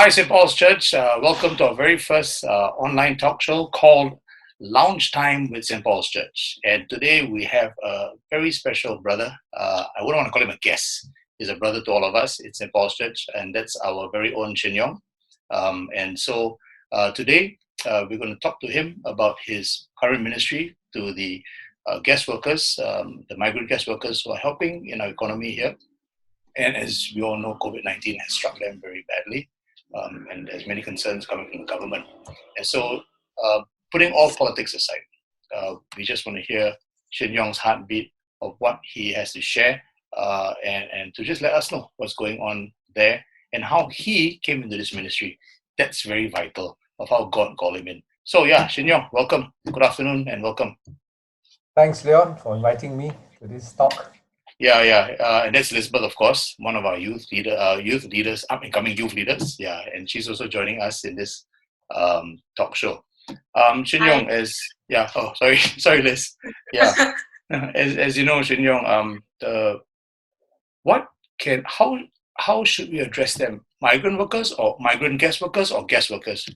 Hi, St. Paul's Church. Welcome to our very first online talk show called Lounge Time with St. Paul's Church. And today we have a very special brother. I wouldn't want to call him a guest. He's a brother to all of us. It's St. Paul's Church, and that's our very own Shin Yong. And so today we're going to talk to him about his current ministry to the guest workers, the migrant guest workers who are helping in our economy here. And as we all know, COVID-19 has struck them very badly. And there's many concerns coming from the government. And so, putting all politics aside, we just want to hear Shin Yong's heartbeat of what he has to share and to just let us know what's going on there and how he came into this ministry. That's very vital of how God called him in. So yeah, Shin Yong, welcome. Good afternoon and welcome. Thanks, Leon, for inviting me to this talk. And that's Elizabeth, of course, one of our youth leaders, up and coming youth leaders. Yeah, and she's also joining us in this talk show. Shin Yong, sorry, Liz. Yeah, as you know, Shin Yong, how should we address them? Migrant workers or migrant guest workers or guest workers?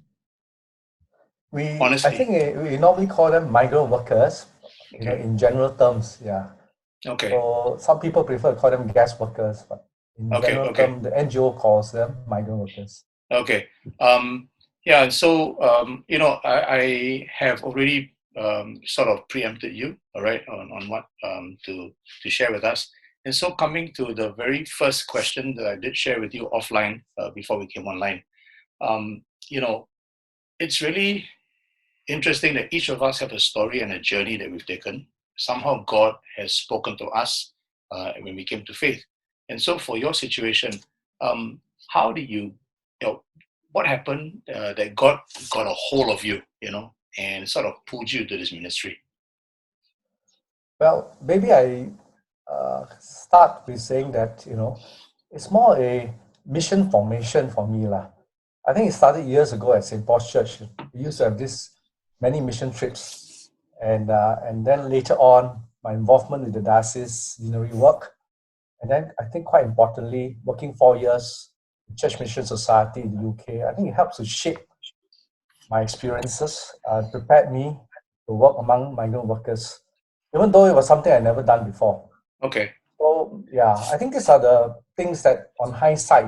I think we normally call them migrant workers, in general terms. Yeah. Okay. So some people prefer to call them guest workers, but in general term, the NGO calls them migrant workers. Okay. I have already sort of preempted you, all right, on what to share with us. And so coming to the very first question that I did share with you offline before we came online, it's really interesting that each of us have a story and a journey that we've taken. Somehow God has spoken to us when we came to faith. And so for your situation, how did what happened that God got a hold of you, and sort of pulled you to this ministry? Well, maybe I start with saying that, it's more a mission formation for me. I think it started years ago at St. Paul's Church. We used to have many mission trips. And then later on, my involvement with the diocese deanery work. And then I think quite importantly, working 4 years in Church Mission Society in the UK, I think it helps to shape my experiences, prepared me to work among migrant workers, even though it was something I'd never done before. Okay. So yeah, I think these are the things that on hindsight,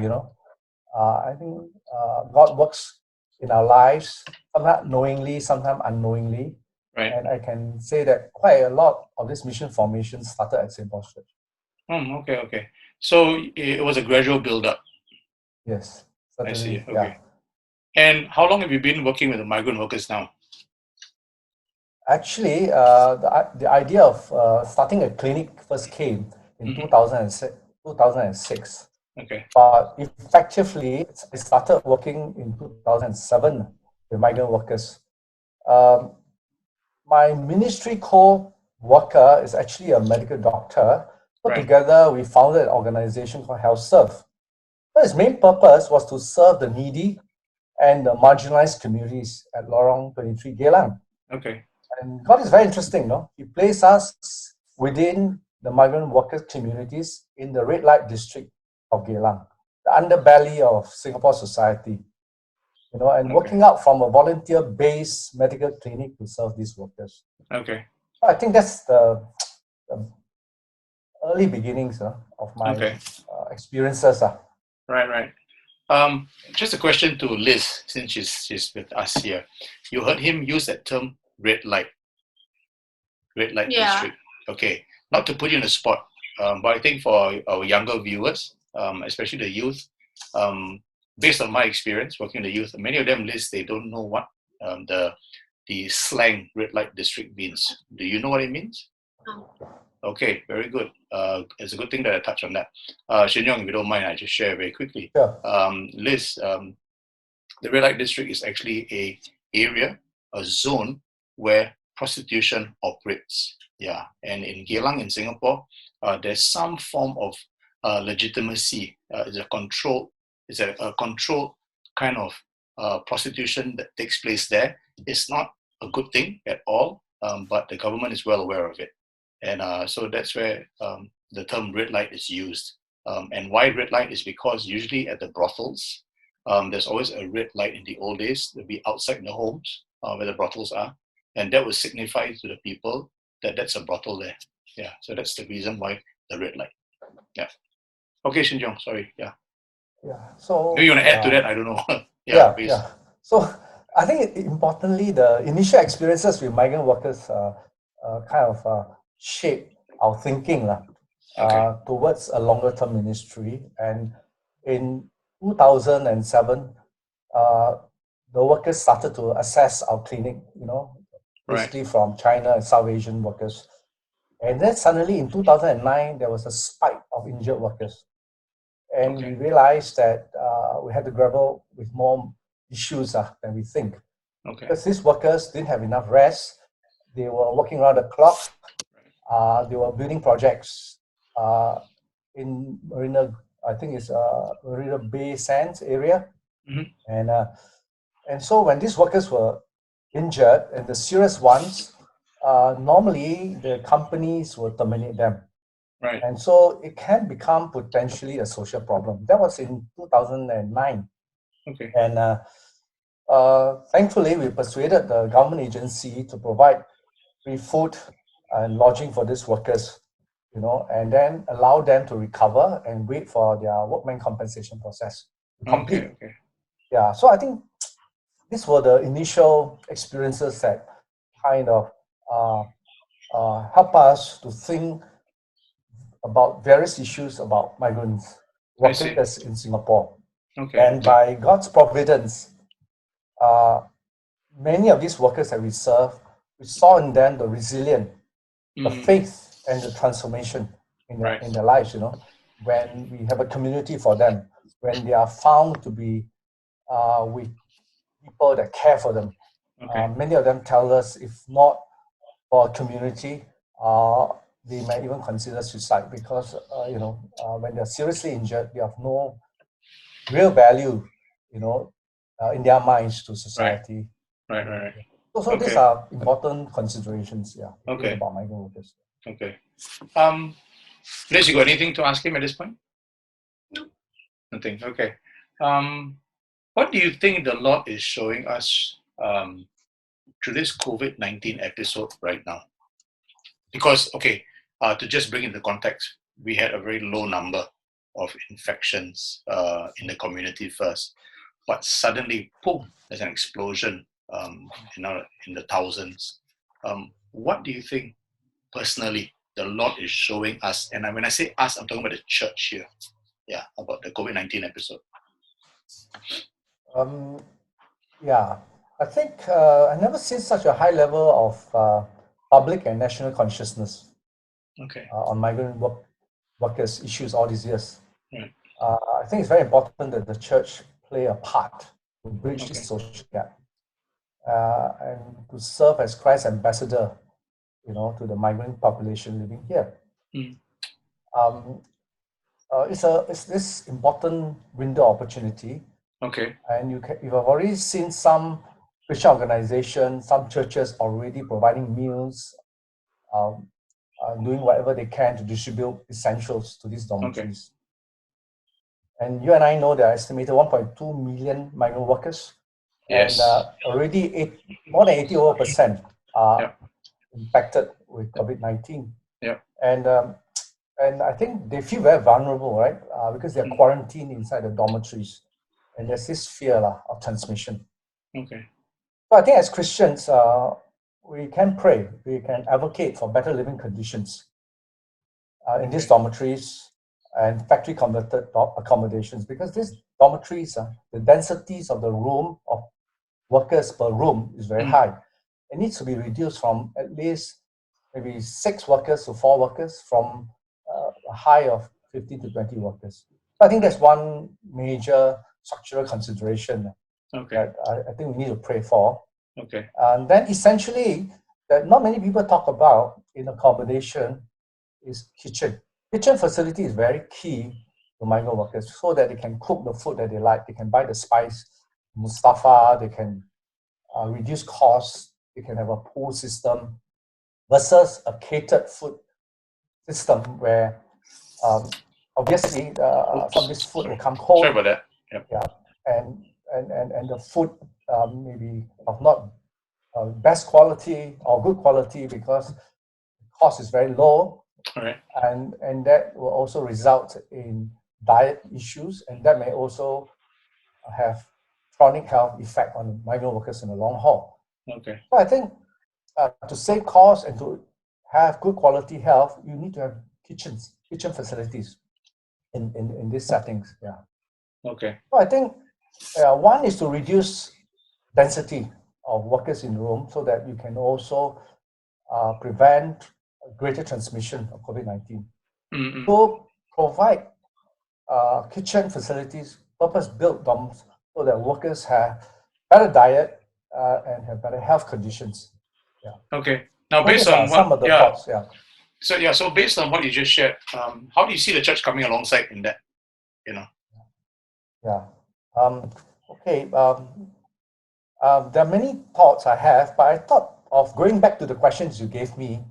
I think God works in our lives, sometimes knowingly, sometimes unknowingly. Right. And I can say that quite a lot of this mission formation started at St. Paul's Church. Okay. So it was a gradual build-up. Yes, certainly. I see. Okay. Yeah. And how long have you been working with the migrant workers now? Actually, the idea of starting a clinic first came in 2006. Okay. But effectively, I started working in 2007 with migrant workers. My ministry co-worker is actually a medical doctor. So together, we founded an organization called HealthServe. Its main purpose was to serve the needy and the marginalized communities at Lorong 23 Geylang. Okay. And God is very interesting, no? He placed us within the migrant workers communities in the red light district of Geylang, the underbelly of Singapore society. And working out from a volunteer-based medical clinic to serve these workers. Okay. I think that's the early beginnings of my experiences. Right. Just a question to Liz, since she's with us here. You heard him use that term, red light district. Okay. Not to put you in a spot, but I think for our younger viewers, especially the youth, based on my experience working with the youth, many of them, Liz, they don't know what the slang red light district means. Do you know what it means? No. Okay, very good. It's a good thing that I touched on that. Shin Yong, if you don't mind, I just share very quickly. Sure. Liz, the red light district is actually a zone where prostitution operates. Yeah, and in Geylang in Singapore, there's some form of legitimacy. It's a controlled kind of prostitution that takes place there. It's not a good thing at all, but the government is well aware of it. And so that's where the term red light is used. And why red light is because usually at the brothels, there's always a red light in the old days. There'll be outside the homes where the brothels are, and that would signify to the people that that's a brothel there. Yeah, so that's the reason why the red light. Yeah. Okay, Shin Jong, sorry. Yeah. Yeah. So Maybe you want to add to that? I don't know. yeah, Please. yeah. So I think importantly, the initial experiences with migrant workers kind of shape our thinking Okay. towards a longer term ministry. And in 2007, uh, the workers started to assess our clinic, Right. basically from China and South Asian workers. And then suddenly in 2009, there was a spike of injured workers. And Okay. we realized that we had to grapple with more issues than we think. Okay. Because these workers didn't have enough rest. They were working around the clock. They were building projects in Marina, I think it's Marina Bay Sands area. Mm-hmm. And so when these workers were injured, and the serious ones, normally the companies will terminate them. Right. And so it can become potentially a social problem. That was in 2009. Okay. And thankfully, we persuaded the government agency to provide free food and lodging for these workers, and then allow them to recover and wait for their workman compensation process to complete. Okay. Yeah, so I think these were the initial experiences that kind of help us to think about various issues about migrants workers in Singapore. Okay. And by God's providence, many of these workers that we serve, we saw in them the resilience, the faith, and the transformation in their lives. When we have a community for them, when they are found to be with people that care for them. Many of them tell us, if not for a community, they may even consider suicide because when they're seriously injured, they have no real value, in their minds to society. Right. So these are important considerations. Yeah. Okay. About migrant workers. Okay. Liz, you got anything to ask him at this point? No. Nothing. Okay. What do you think the Lord is showing us through this COVID-19 episode right now? Because, to just bring into context, we had a very low number of infections in the community first, but suddenly, boom, there's an explosion in the thousands. What do you think personally the Lord is showing us? And when I say us, I'm talking about the church here. Yeah, about the COVID-19 episode. Yeah, I think I've never seen such a high level of public and national consciousness on migrant workers' issues all these years. Right. I think it's very important that the church play a part to bridge this social gap and to serve as Christ's ambassador, to the migrant population living here. It's this important window opportunity. And you've already seen some Christian organizations, some churches already providing meals, doing whatever they can to distribute essentials to these dormitories. And you and I know there are estimated 1.2 million migrant workers. Yes. And already more than 80% are infected with COVID-19. Yeah. And I think they feel very vulnerable, right? Because they're quarantined inside the dormitories. And there's this fear of transmission. Okay. So I think as Christians, we can pray, we can advocate for better living conditions in these dormitories and factory converted accommodations, because these dormitories, the densities of the room of workers per room is very high. It needs to be reduced from at least maybe 6 workers to 4 workers, from a high of 15 to 20 workers. So I think that's one major structural consideration that I think we need to pray for. And then essentially, that not many people talk about in accommodation is kitchen. Kitchen facility is very key to migrant workers so that they can cook the food that they like. They can buy the spice, Mustafa, they can reduce costs, they can have a pool system versus a catered food system where obviously some of this food will come cold. Sorry about that. Yeah. and the food maybe of not best quality or good quality because the cost is very low, All right. and that will also result in diet issues, and that may also have chronic health effect on migrant workers in the long haul. Okay. So I think to save costs and to have good quality health, you need to have kitchen facilities in these settings. Yeah. Okay. So I think one is to reduce density of workers in the room so that you can also prevent greater transmission of COVID-19. Mm-hmm. So provide kitchen facilities, purpose-built dorms, so that workers have better diet and have better health conditions. Yeah. Okay. Now, So based these on are some what, of the thoughts. Yeah. So based on what you just shared, how do you see the church coming alongside in that? Yeah. Okay. There are many thoughts I have, but I thought of going back to the questions you gave me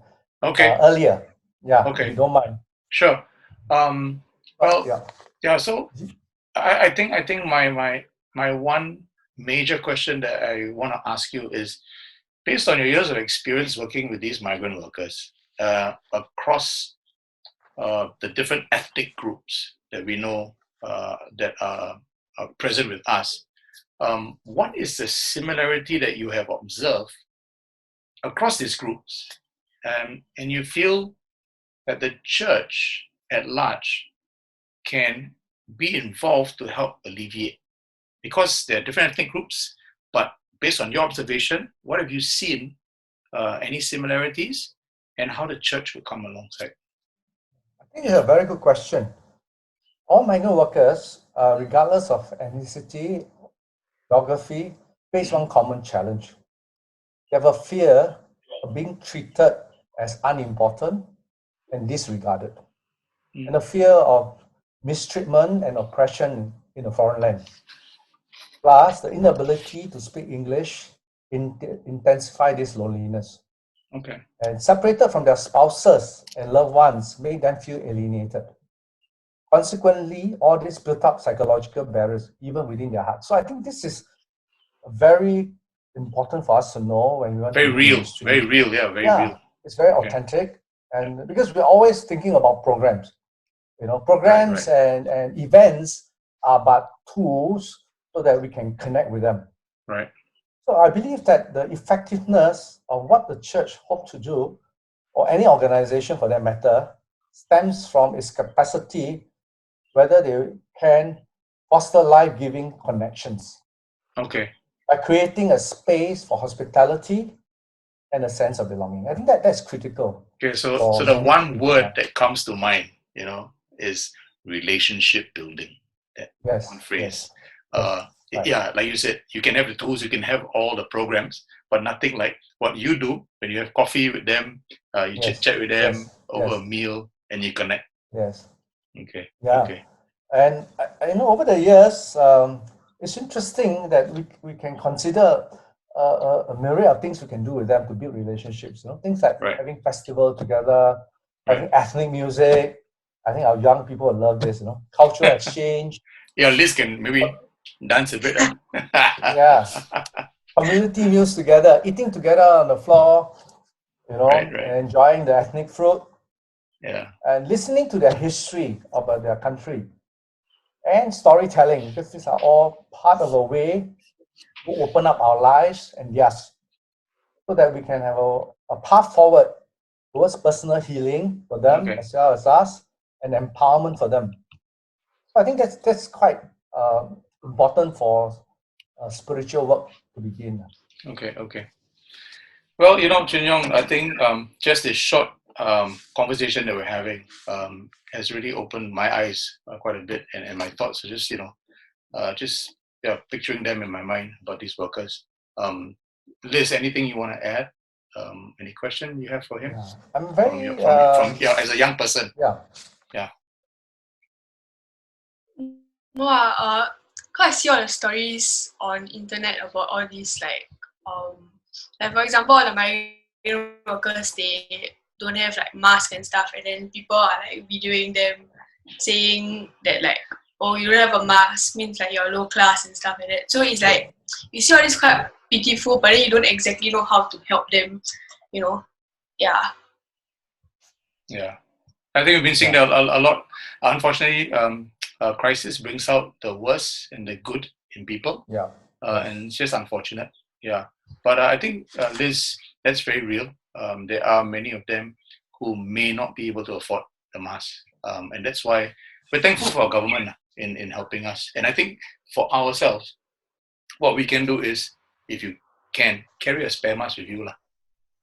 Okay. earlier. Yeah, Okay. if you don't mind. Sure. Well, Yeah. yeah. So I think my one major question that I want to ask you is, based on your years of experience working with these migrant workers across the different ethnic groups that we know that are present with us, what is the similarity that you have observed across these groups? And you feel that the church at large can be involved to help alleviate? Because there are different ethnic groups, but based on your observation, what have you seen, any similarities, and how the church will come alongside? I think it's a very good question. All migrant workers, regardless of ethnicity, geography, face one common challenge. They have a fear of being treated as unimportant and disregarded, and a fear of mistreatment and oppression in a foreign land. Plus, the inability to speak English intensify this loneliness. Okay. And separated from their spouses and loved ones make them feel alienated. Consequently, all this built up psychological barriers even within their heart. So I think this is very important for us to know when we want Very to do real, ministry. very real, yeah, very real. It's very Okay. authentic, and because we're always thinking about programs, programs Right. and events are but tools so that we can connect with them. Right. So I believe that the effectiveness of what the church hopes to do, or any organization for that matter, stems from its capacity, whether they can foster life-giving connections Okay. by creating a space for hospitality and a sense of belonging. I think that's critical. Okay. So for the many one people. word that comes to mind, is relationship building. That Yes, one phrase. yes. Right. Yeah, like you said, you can have the tools, you can have all the programs, but nothing like what you do when you have coffee with them, you Yes, chit chat with them yes, over yes. a meal, and you connect. Yes. Okay. Yeah. Okay. And I know over the years, it's interesting that we can consider a myriad of things we can do with them to build relationships. Things like Right. having festival together, having Right. ethnic music. I think our young people will love this. Cultural exchange. Yeah, Liz can maybe dance a bit. Yeah. Community meals together, eating together on the floor, Right. and enjoying the ethnic food. Yeah. And listening to their history about their country, and storytelling, because these are all part of a way to open up our lives and theirs, so that we can have a path forward towards personal healing for them, Okay. as well as us, and empowerment for them. So I think that's quite important for spiritual work to begin. Okay. Okay. Well, Chin Yong, I think just this short conversation that we're having has really opened my eyes quite a bit, and my thoughts are just, picturing them in my mind about these workers. Liz, anything you want to add? Any question you have for him? Yeah. I'm very as a young person. Yeah. No, cause I see all the stories on internet about all these like for example, all the migrant workers, they don't have like masks and stuff, and then people are like videoing them saying that like oh, you don't have a mask means like you're low class and stuff like that. So it's like, you see all this quite pitiful, but then you don't exactly know how to help them, you know. Yeah. Yeah. I think we've been seeing that a lot. Unfortunately, crisis brings out the worst and the good in people. Yeah. And it's just unfortunate. Yeah. But I think, Liz, that's very real. There are many of them who may not be able to afford the mask. And that's why we're thankful for our government in helping us. And I think for ourselves, what we can do is, if you can, carry a spare mask with you.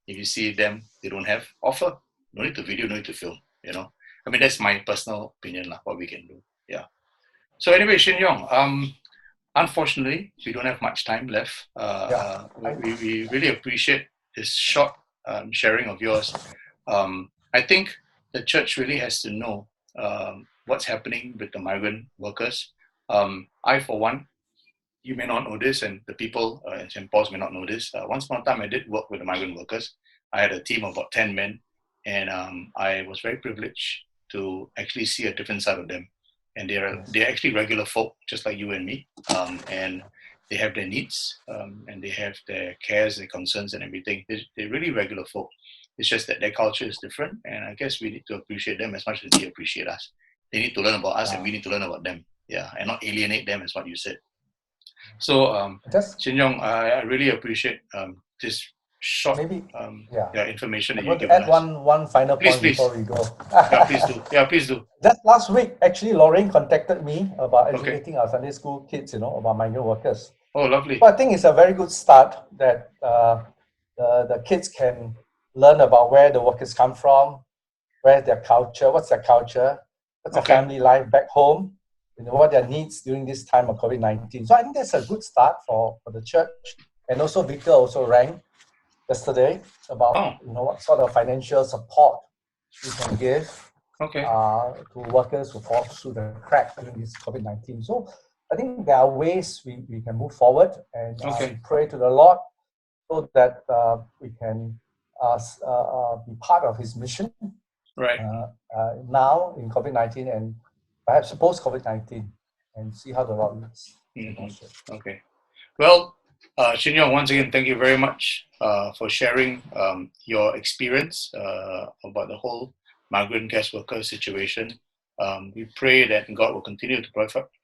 If you see them, they don't have, offer. No need to video, no need to film, you know. I mean, that's my personal opinion, what we can do. Yeah. So anyway, Shin Yong, unfortunately, we don't have much time left. We really appreciate this short sharing of yours. I think the church really has to know what's happening with the migrant workers. I, for one, you may not know this, and the people in St. Paul's may not know this. Once upon a time, I did work with the migrant workers. I had a team of about 10 men, and I was very privileged to actually see a different side of them. And they're actually regular folk, just like you and me. And they have their needs, and they have their cares, their concerns, and everything. They're really regular folk. It's just that their culture is different, and I guess we need to appreciate them as much as they appreciate us. They need to learn about us, and we need to learn about them. Yeah, and not alienate them, is what you said. So, Shin Yong, I really appreciate this short information that you've given us. Add one final point before we go. Please do. Just last week, actually, Lorraine contacted me about educating our Sunday school kids, about migrant workers. Oh, lovely. So I think it's a very good start that the kids can learn about where the workers come from, what's their culture, what's their family life back home, what their needs during this time of COVID-19. So I think that's a good start for the church. And also Victor also rang yesterday about what sort of financial support we can give to workers who fall through the crack during this COVID-19. So I think there are ways we can move forward, and we pray to the Lord so that we can be part of His mission now in COVID-19 and perhaps post COVID-19, and see how the Lord leads. Mm-hmm. Okay. Well, Shin Yong, once again, thank you very much for sharing your experience about the whole migrant guest worker situation. We pray that God will continue to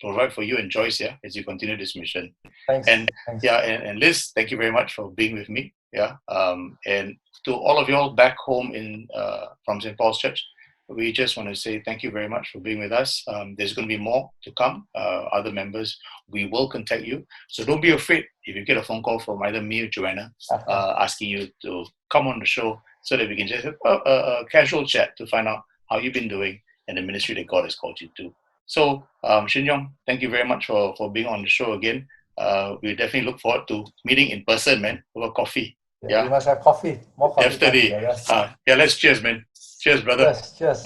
provide for you and Joyce as you continue this mission. Thanks. And Liz, thank you very much for being with me. And to all of you all back home from St. Paul's Church, we just want to say thank you very much for being with us. There's going to be more to come. Other members, we will contact you. So don't be afraid if you get a phone call from either me or Joanna asking you to come on the show, so that we can just have a casual chat to find out how you've been doing and the ministry that God has called you to. So, Shin Yong, thank you very much for being on the show again. We definitely look forward to meeting in person, man, over coffee. Yeah, we must have coffee. More coffee. Definitely. Let's cheers, man. Cheers, brother. Cheers.